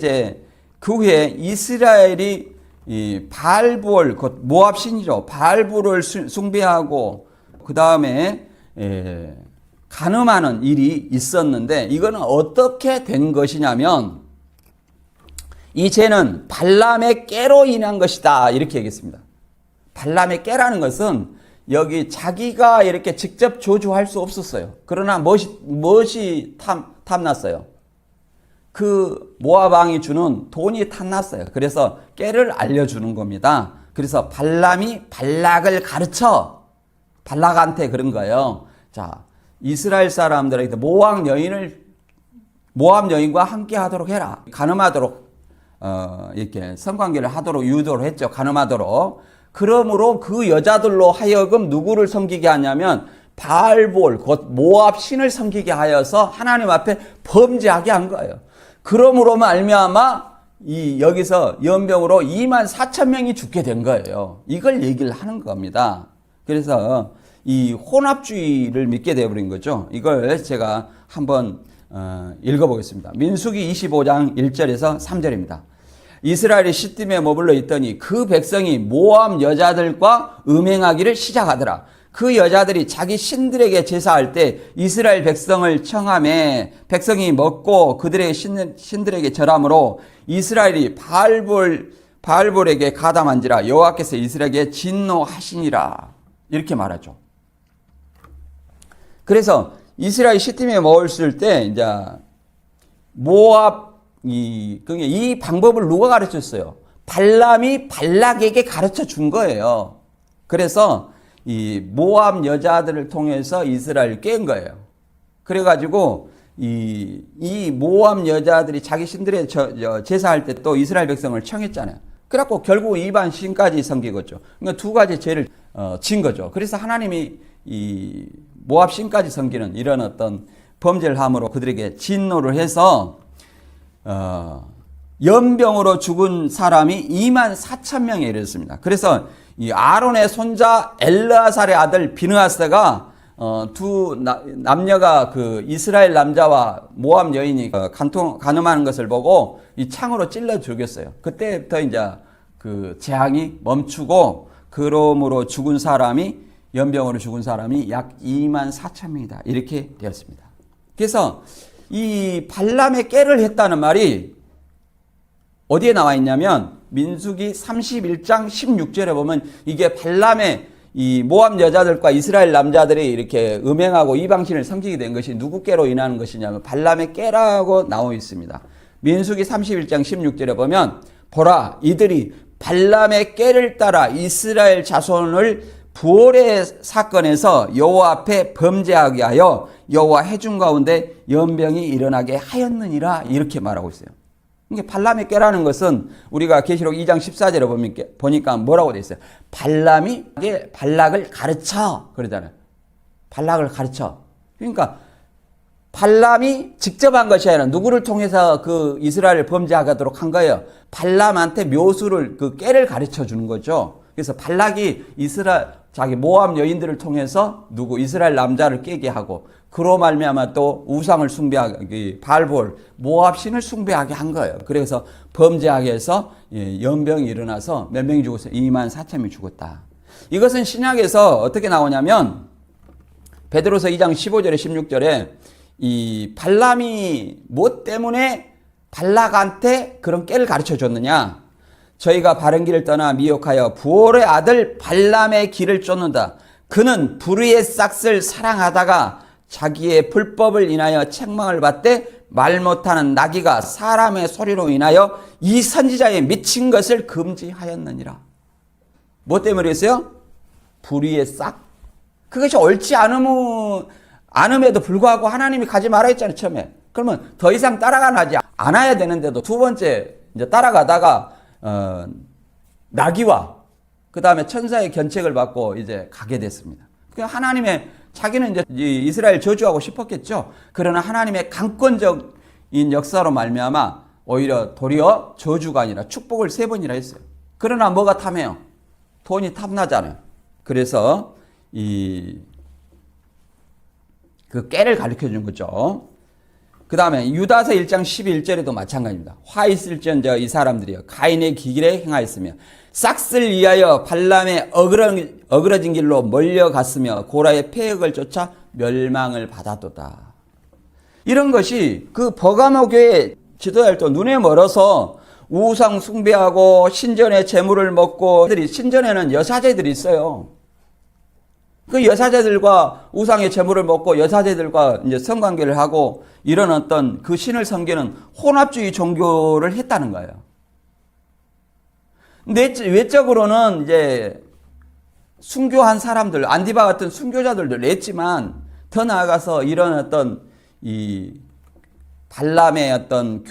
이스라엘이 이 바알부올, 곧 모압 신이죠. 바알부올을 숭배하고 그 다음에 간음하는 일이 있었는데 이거는 어떻게 된 것이냐면 이 죄는 발람의 깨로 인한 것이다 이렇게 얘기했습니다. 발람의 깨라는 것은 여기 자기가 이렇게 직접 저주할 수 없었어요. 그러나 무엇이 탐났어요? 그 모압 왕이 주는 돈이 탐났어요. 그래서 깨를 알려주는 겁니다. 그래서 발람이 발락을 가르쳐 발락한테 그런 거예요. 자, 이스라엘 사람들에게 모압 여인과 함께 하도록 해라. 간음하도록 이렇게 성관계를 하도록 유도를 했죠. 간음하도록. 그러므로 그 여자들로 하여금 누구를 섬기게 하냐면 바알볼 곧 모압 신을 섬기게 하여서 하나님 앞에 범죄하게 한 거예요. 그러므로 말미암아 여기서 연병으로 24,000명이 죽게 된 거예요. 이걸 얘기를 하는 겁니다. 그래서 이 혼합주의를 믿게 되어버린 거죠. 이걸 제가 한번 읽어보겠습니다. 민수기 25장 1절에서 3절입니다. 이스라엘이 시딤에 머물러 있더니 그 백성이 모압 여자들과 음행하기를 시작하더라. 그 여자들이 자기 신들에게 제사할 때 이스라엘 백성을 청하매 백성이 먹고 그들의 신들에게 절함으로 이스라엘이 바알볼에게 가담한지라 여호와께서 이스라엘에게 진노하시니라. 이렇게 말하죠. 그래서 이스라엘 시딤에 머물렀을 때 이제 모압 이 방법을 누가 가르쳤어요? 발람이 발락에게 가르쳐 준 거예요. 그래서 이 모압 여자들을 통해서 이스라엘을 깬 거예요. 그래가지고 이 모압 여자들이 자기 신들의 제사할 때 또 이스라엘 백성을 청했잖아요. 그래갖고 결국 이방 신까지 섬기겠죠. 그러니까 두 가지 죄를 진 거죠. 그래서 하나님이 이 모압 신까지 섬기는 이런 어떤 범죄를 함으로 그들에게 진노를 해서 연병으로 죽은 사람이 24,000명에 이르렀습니다. 그래서 이 아론의 손자 엘르아살의 아들 비느하스가 두 남녀가 그 이스라엘 남자와 모압 여인이 간음하는 것을 보고 이 창으로 찔러 죽였어요. 그때부터 이제 그 재앙이 멈추고 그러므로 죽은 사람이 연병으로 죽은 사람이 약 24,000명이다. 이렇게 되었습니다. 그래서 이 발람의 깨를 했다는 말이 어디에 나와 있냐면 민수기 31장 16절에 보면 이게 발람의 이 모압 여자들과 이스라엘 남자들이 이렇게 음행하고 이방신을 섬기게 된 것이 누구 깨로 인하는 것이냐면 발람의 깨라고 나와 있습니다. 민수기 31장 16절에 보면 보라 이들이 발람의 깨를 따라 이스라엘 자손을 부올의 사건에서 여호와 앞에 범죄하게 하여 여호와 회중 가운데 연병이 일어나게 하였느니라 이렇게 말하고 있어요. 그러니까 발람의 깨라는 것은 우리가 계시록 2장 14절에 보니까 뭐라고 돼 있어요? 발람이 발락을 가르쳐 그러잖아요. 발락을 가르쳐. 그러니까 발람이 직접 한 것이 아니라 누구를 통해서 그 이스라엘을 범죄하도록 한 거예요. 발람한테 묘수를 그 깨를 가르쳐 주는 거죠. 그래서 발락이 자기 모압 여인들을 통해서 이스라엘 남자를 깨게 하고 그로 말미암아 또 우상을 숭배하게 바알볼 모압 신을 숭배하게 한 거예요. 그래서 범죄하게 해서 연병이 일어나서 몇 명이 죽었어요? 24,000명이 죽었다. 이것은 신약에서 어떻게 나오냐면 베드로서 2장 15절에 16절에 이 발람이 무엇 때문에 발락한테 그런 깨를 가르쳐 줬느냐? 저희가 바른 길을 떠나 미혹하여 부올의 아들 발람의 길을 쫓는다. 그는 불의의 싹을 사랑하다가 자기의 불법을 인하여 책망을 받되 말 못하는 나귀가 사람의 소리로 인하여 이 선지자의 미친 것을 금지하였느니라. 뭐 때문이었어요? 불의의 싹. 그것이 옳지 않음에도 불구하고 하나님이 가지 말아 했잖아요, 처음에. 그러면 더 이상 따라가지 않아야 되는데도 두 번째 이제 따라가다가 나귀와 그 다음에 천사의 견책을 받고 이제 가게 됐습니다. 자기는 이제 이스라엘 저주하고 싶었겠죠. 그러나 하나님의 강권적인 역사로 말미암아 오히려 도리어 저주가 아니라 축복을 3번이나 했어요. 그러나 뭐가 탐해요? 돈이 탐나잖아요. 그래서 그 깨를 가르쳐 준 거죠. 그 다음에 유다서 1장 11절에도 마찬가지입니다. 화 있을지언정 이 사람들이여 가인의 길에 행하였으며 싹을 위하여 발람의 어그러진 길로 몰려갔으며 고라의 폐역을 쫓아 멸망을 받았도다. 이런 것이 그 버가모 교회 지도자들도 눈에 멀어서 우상 숭배하고 신전의 재물을 먹고, 신전에는 여사제들이 있어요. 그 여사제들과 우상의 재물을 먹고 여사제들과 이제 성관계를 하고 이런 어떤 그 신을 섬기는 혼합주의 종교를 했다는 거예요. 외적으로는 이제 순교한 사람들, 안디바 같은 순교자들도 냈지만 더 나아가서 이런 어떤 이 발람의 어떤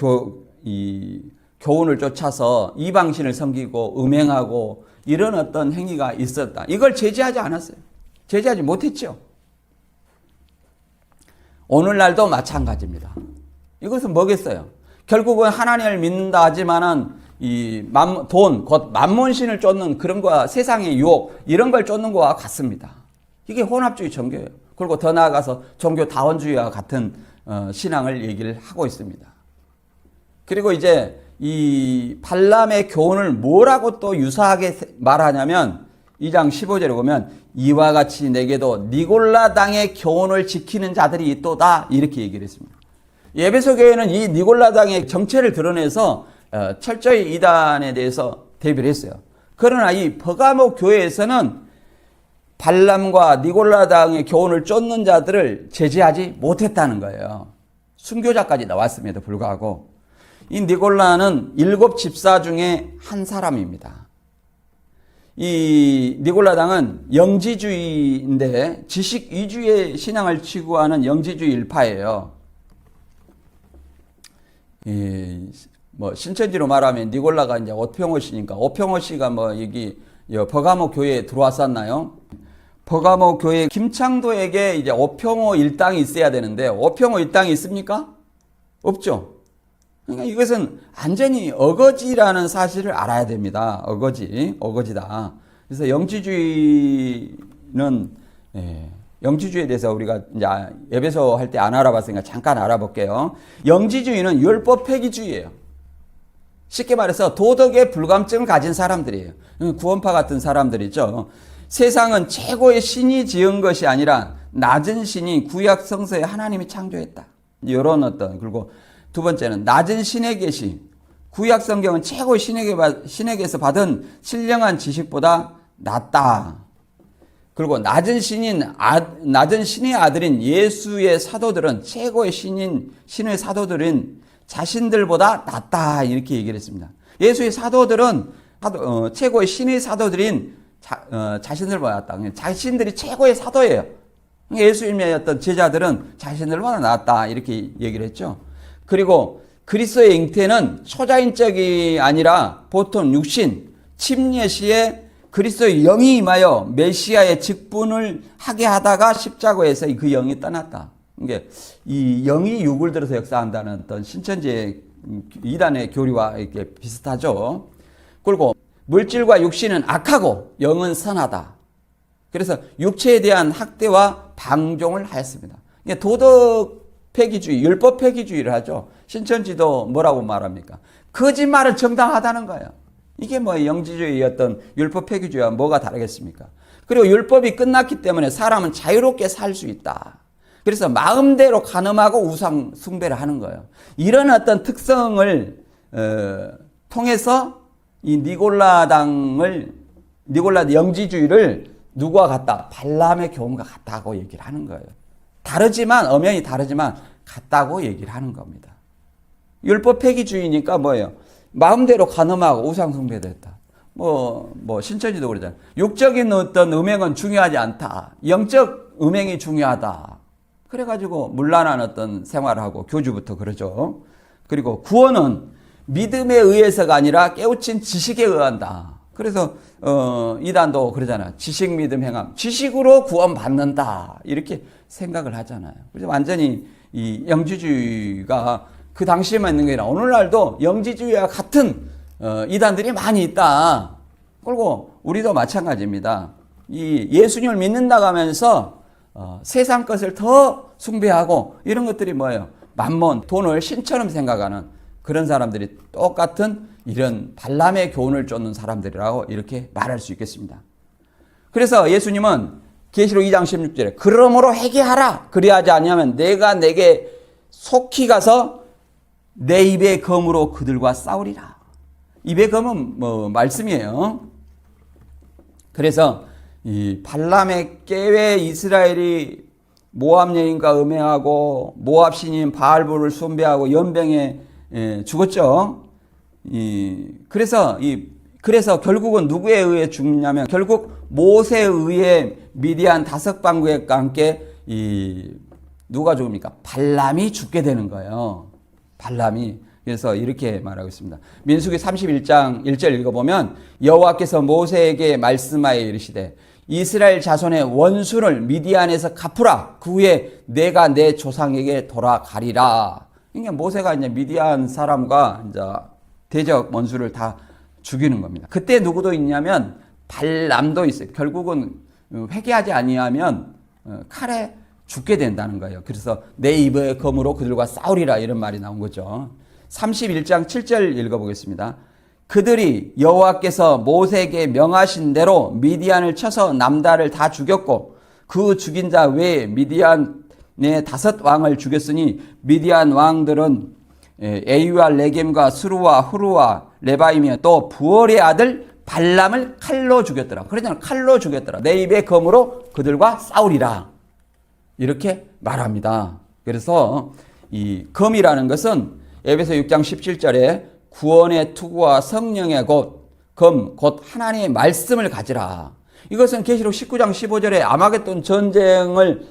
교훈을 쫓아서 이방신을 섬기고 음행하고 이런 어떤 행위가 있었다. 이걸 제지하지 않았어요. 제지하지 못했죠. 오늘날도 마찬가지입니다. 이것은 뭐겠어요? 결국은 하나님을 믿는다 하지만은 돈, 곧 만몬신을 쫓는 그런 거와 세상의 유혹, 이런 걸 쫓는 거와 같습니다. 이게 혼합주의 종교예요. 그리고 더 나아가서 종교 다원주의와 같은 신앙을 얘기를 하고 있습니다. 그리고 이제 이 발람의 교훈을 뭐라고 또 유사하게 말하냐면 2장 15절에 보면 이와 같이 내게도 니골라당의 교훈을 지키는 자들이 있도다 이렇게 얘기를 했습니다. 에베소 교회는 이 니골라당의 정체를 드러내서 철저히 이단에 대해서 대비를 했어요. 그러나 이 버가모 교회에서는 발람과 니골라당의 교훈을 쫓는 자들을 제재하지 못했다는 거예요. 순교자까지 나왔음에도 불구하고 이 니골라는 7 집사 중에 한 사람입니다. 이 니골라당은 영지주의인데 지식 위주의 신앙을 추구하는 영지주의 일파예요. 뭐 신천지로 말하면 니골라가 이제 오평호 씨니까 오평호 씨가 뭐 여기 버가모 교회에 들어왔었나요? 버가모 교회 김창도에게 이제 오평호 일당이 있어야 되는데 오평호 일당이 있습니까? 없죠. 그러니까 이것은 완전히 어거지라는 사실을 알아야 됩니다. 어거지다. 그래서 영지주의는 영지주의에 대해서 우리가 이제 에베소 할 때 안 알아봤으니까 잠깐 알아볼게요. 영지주의는 율법 폐기주의예요. 쉽게 말해서 도덕의 불감증을 가진 사람들이에요. 구원파 같은 사람들이죠. 세상은 최고의 신이 지은 것이 아니라 낮은 신이 구약 성서에 하나님이 창조했다. 이런 어떤, 그리고 두 번째는 낮은 신의 계시. 구약 성경은 최고의 신에게서 받은 신령한 지식보다 낫다. 그리고 낮은 신의 아들인 예수의 사도들은 최고의 신의 사도들은 자신들보다 낫다. 이렇게 얘기를 했습니다. 예수의 사도들은 최고의 신의 사도들인 자신들보다 낫다. 자신들이 최고의 사도예요. 예수님의 어떤 제자들은 자신들보다 낫다. 이렇게 얘기를 했죠. 그리고 그리스도의 잉태는 초자인적이 아니라 보통 육신, 침례시에 그리스도의 영이 임하여 메시아의 직분을 하게 하다가 십자가에서 그 영이 떠났다. 이게 이 영이 육을 들어서 역사한다는 어떤 신천지의 이단의 교리와 이렇게 비슷하죠. 그리고 물질과 육신은 악하고 영은 선하다. 그래서 육체에 대한 학대와 방종을 하였습니다. 이게 도덕 폐기주의, 율법 폐기주의를 하죠. 신천지도 뭐라고 말합니까? 거짓말은 정당하다는 거예요. 이게 뭐 영지주의 어떤 율법 폐기주의와 뭐가 다르겠습니까? 그리고 율법이 끝났기 때문에 사람은 자유롭게 살 수 있다. 그래서 마음대로 간음하고 우상 숭배를 하는 거예요. 이런 어떤 특성을 통해서 이 니골라 영지주의를 누구와 같다? 발람의 교훈과 같다고 얘기를 하는 거예요. 엄연히 다르지만 같다고 얘기를 하는 겁니다. 율법 폐기주의니까 뭐예요? 마음대로 간음하고 우상 숭배도 했다. 신천지도 그러잖아요. 육적인 어떤 음행은 중요하지 않다. 영적 음행이 중요하다. 그래가지고 문란한 어떤 생활을 하고 교주부터 그러죠. 그리고 구원은 믿음에 의해서가 아니라 깨우친 지식에 의한다. 그래서 이단도 그러잖아요. 지식, 믿음, 행함. 지식으로 구원받는다. 이렇게 생각을 하잖아요. 그래서 완전히 이 영지주의가 그 당시에만 있는 게 아니라 오늘날도 영지주의와 같은 이단들이 많이 있다. 그리고 우리도 마찬가지입니다. 이 예수님을 믿는다고 하면서 세상 것을 더 숭배하고 이런 것들이 뭐예요? 만몬, 돈을 신처럼 생각하는 그런 사람들이 똑같은 이런 발람의 교훈을 쫓는 사람들이라고 이렇게 말할 수 있겠습니다. 그래서 예수님은 계시록 2장 16절에 그러므로 회개하라. 그리하지 아니하면 내가 내게 속히 가서 내 입의 검으로 그들과 싸우리라. 입의 검은 뭐 말씀이에요. 그래서 이 발람의 깨에 이스라엘이 모압 여인과 음행하고 모압 신인 바알부를 숭배하고 연병에 죽었죠. 그래서 결국은 누구에 의해 죽냐면 결국 모세에 의해 미디안 5방구에 함께 누가 죽습니까? 발람이 죽게 되는 거예요. 발람이. 그래서 이렇게 말하고 있습니다. 민수기 31장 1절 읽어보면 여호와께서 모세에게 말씀하여 이르시되 이스라엘 자손의 원수를 미디안에서 갚으라. 그 후에 내가 내 조상에게 돌아가리라. 그러니까 모세가 이제 미디안 사람과 이제 대적 원수를 다 죽이는 겁니다. 그때 누구도 있냐면 발람도 있어요. 결국은 회개하지 아니하면 칼에 죽게 된다는 거예요. 그래서 내 입의 검으로 그들과 싸우리라 이런 말이 나온 거죠. 31장 7절 읽어보겠습니다. 그들이 여호와께서 모세에게 명하신 대로 미디안을 쳐서 남다를 다 죽였고 그 죽인 자 외에 미디안의 5 왕을 죽였으니 미디안 왕들은 에이와 레겜과 스루와 후루와 레바임이며 또 부월의 아들 발람을 칼로 죽였더라. 그러잖아. 칼로 죽였더라. 내 입의 검으로 그들과 싸우리라. 이렇게 말합니다. 그래서 이 검이라는 것은 에베소 6장 17절에 구원의 투구와 성령의 곧 하나님의 말씀을 가지라. 이것은 계시록 19장 15절에 아마겟돈 전쟁을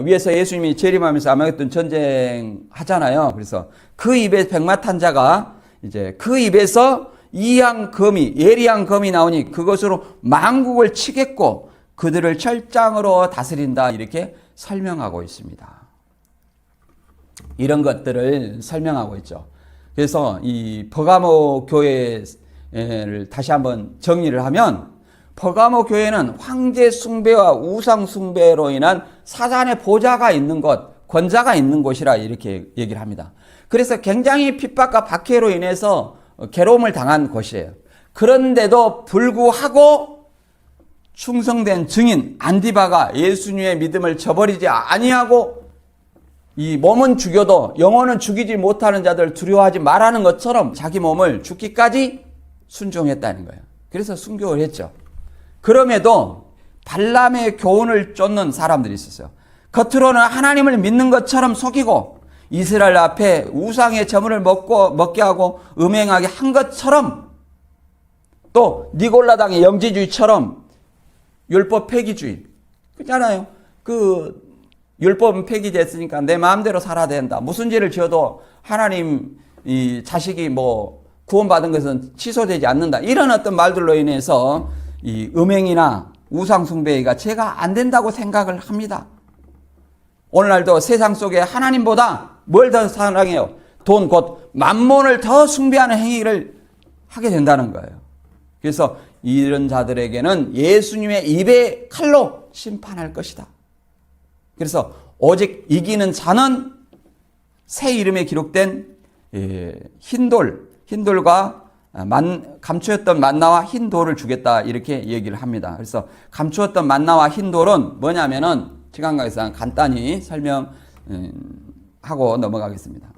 위해서 예수님이 재림하면서 아마겟돈 전쟁 하잖아요. 그래서 그 입에 백마탄 자가 이제 그 입에서 예리한 검이 나오니 그것으로 만국을 치겠고 그들을 철장으로 다스린다. 이렇게 설명하고 있습니다. 이런 것들을 설명하고 있죠. 그래서 이 퍼가모 교회를 다시 한번 정리를 하면 퍼가모 교회는 황제 숭배와 우상 숭배로 인한 사단의 보좌가 있는 곳, 권자가 있는 곳이라 이렇게 얘기를 합니다. 그래서 굉장히 핍박과 박해로 인해서 괴로움을 당한 곳이에요. 그런데도 불구하고 충성된 증인 안디바가 예수님의 믿음을 저버리지 아니하고 이 몸은 죽여도 영혼은 죽이지 못하는 자들 두려워하지 말라는 것처럼 자기 몸을 죽기까지 순종했다는 거예요. 그래서 순교를 했죠. 그럼에도 발람의 교훈을 쫓는 사람들이 있었어요. 겉으로는 하나님을 믿는 것처럼 속이고 이스라엘 앞에 우상의 제물을 먹게 하고 음행하게 한 것처럼 또 니골라당의 영지주의처럼 율법 폐기주의 그렇잖아요. 율법은 폐기됐으니까 내 마음대로 살아야 된다. 무슨 죄를 지어도 하나님 이 자식이 뭐 구원받은 것은 취소되지 않는다. 이런 어떤 말들로 인해서 이 음행이나 우상 숭배가 죄가 안 된다고 생각을 합니다. 오늘날도 세상 속에 하나님보다 뭘 더 사랑해요? 돈, 곧 만몬을 더 숭배하는 행위를 하게 된다는 거예요. 그래서 이런 자들에게는 예수님의 입의 칼로 심판할 것이다. 그래서 오직 이기는 자는 새 이름에 기록된 흰돌과 감추었던 만나와 흰돌을 주겠다 이렇게 얘기를 합니다. 그래서 감추었던 만나와 흰돌은 뭐냐면은 시간 관계상 간단히 설명하고 넘어가겠습니다.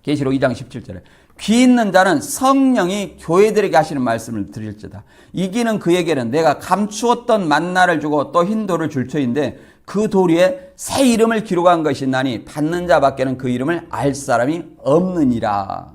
계시록 2장 17절에 귀 있는 자는 성령이 교회들에게 하시는 말씀을 드릴지다. 이기는 그에게는 내가 감추었던 만나를 주고 또 흰돌을 줄 터인데 그 돌 위에 새 이름을 기록한 것이 있나니 받는 자밖에는 그 이름을 알 사람이 없느니라.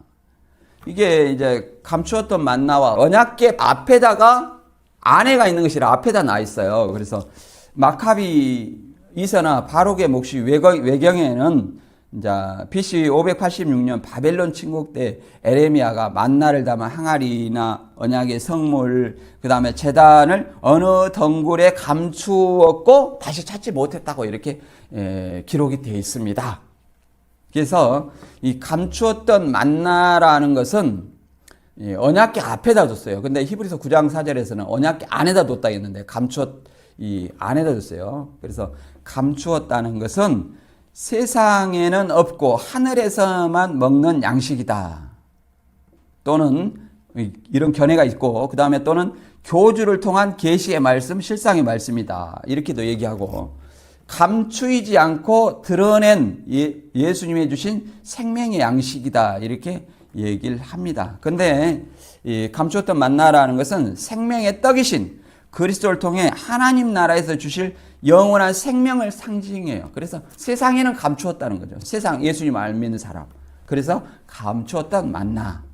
이게 이제 감추었던 만나와 언약궤 앞에다가 아내가 있는 것이라 앞에다 나 있어요. 그래서 마카비 이서나 바룩의 몫이 외경에는 이제 BC 586년 바벨론 침공 때 에레미야가 만나를 담은 항아리나 언약의 성물 그 다음에 제단을 어느 덩굴에 감추었고 다시 찾지 못했다고 이렇게 기록이 되어 있습니다. 그래서 이 감추었던 만나라는 것은 언약궤 앞에다 뒀어요. 근데 히브리서 9장 4절에서는 언약궤 안에다 뒀다 했는데 이 안에다 뒀어요. 그래서 감추었다는 것은 세상에는 없고 하늘에서만 먹는 양식이다. 또는 이런 견해가 있고, 그 다음에 또는 교주를 통한 계시의 말씀, 실상의 말씀이다. 이렇게도 얘기하고, 감추이지 않고 드러낸 예수님이 주신 생명의 양식이다. 이렇게 얘기를 합니다. 근데 이 감추었던 만나라는 것은 생명의 떡이신 그리스도를 통해 하나님 나라에서 주실 영원한 생명을 상징해요. 그래서 세상에는 감추었다는 거죠. 세상 예수님 안 믿는 사람. 그래서 감추었던 만나.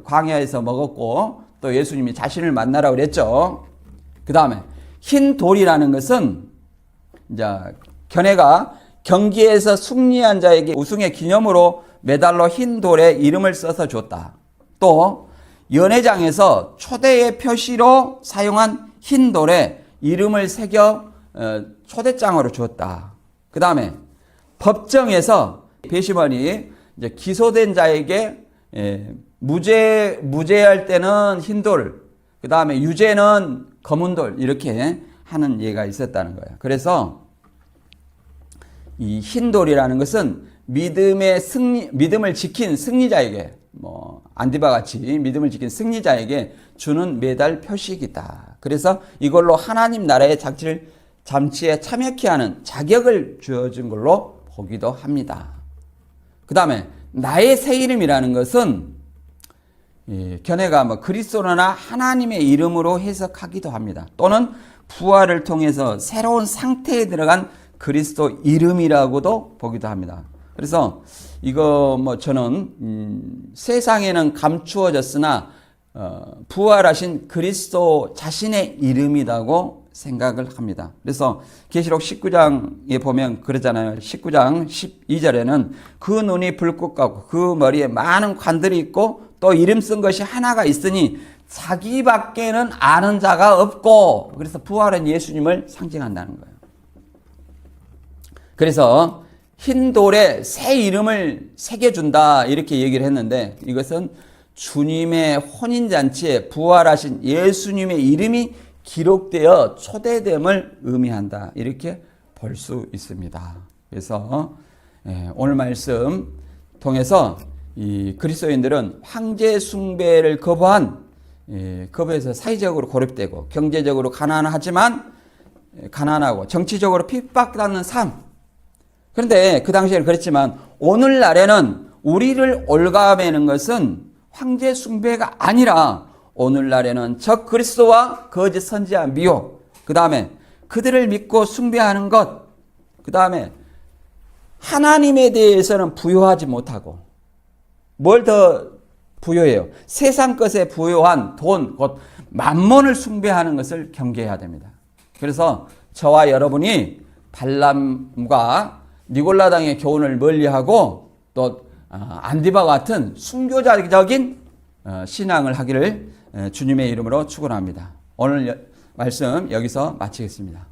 광야에서 먹었고 또 예수님이 자신을 만나라고 그랬죠. 그 다음에 흰 돌이라는 것은 이제 견해가 경기에서 승리한 자에게 우승의 기념으로 메달로 흰 돌에 이름을 써서 줬다. 또 연회장에서 초대의 표시로 사용한 흰 돌에 이름을 새겨 초대장으로 주었다. 그 다음에 법정에서 배심원이 이제 기소된 자에게 무죄할 때는 흰 돌, 그 다음에 유죄는 검은 돌 이렇게 하는 예가 있었다는 거예요. 그래서 이 흰 돌이라는 것은 믿음을 지킨 승리자에게 안디바 같이 믿음을 지킨 승리자에게 주는 메달 표식이다. 그래서 이걸로 하나님 나라의 잠치에 참여케 하는 자격을 주어진 걸로 보기도 합니다. 그 다음에 나의 새 이름이라는 것은 견해가 그리스도나 하나님의 이름으로 해석하기도 합니다. 또는 부활을 통해서 새로운 상태에 들어간 그리스도 이름이라고도 보기도 합니다. 그래서 이거 저는 세상에는 감추어졌으나 부활하신 그리스도 자신의 이름이라고 생각을 합니다. 그래서 계시록 19장에 보면 그러잖아요. 19장 12절에는 그 눈이 불꽃 같고 그 머리에 많은 관들이 있고 또 이름 쓴 것이 하나가 있으니 자기밖에는 아는 자가 없고, 그래서 부활한 예수님을 상징한다는 거예요. 그래서 흰 돌에 새 이름을 새겨준다 이렇게 얘기를 했는데, 이것은 주님의 혼인잔치에 부활하신 예수님의 이름이 기록되어 초대됨을 의미한다 이렇게 볼 수 있습니다. 그래서 오늘 말씀 통해서 이 그리스도인들은 황제 숭배를 거부해서 사회적으로 고립되고 경제적으로 가난하고 정치적으로 핍박받는 삶. 그런데 그 당시에는 그랬지만 오늘날에는 우리를 올가매는 것은 황제 숭배가 아니라 오늘날에는 적 그리스도와 거짓 선지자 미혹, 그 다음에 그들을 믿고 숭배하는 것, 그 다음에 하나님에 대해서는 부요하지 못하고 뭘 더 부요해요? 세상 것에 부요한 돈, 곧 만몬을 숭배하는 것을 경계해야 됩니다. 그래서 저와 여러분이 발람과 니골라당의 교훈을 멀리하고 또 안디바 같은 순교자적인 신앙을 하기를 주님의 이름으로 축원합니다. 오늘 말씀 여기서 마치겠습니다.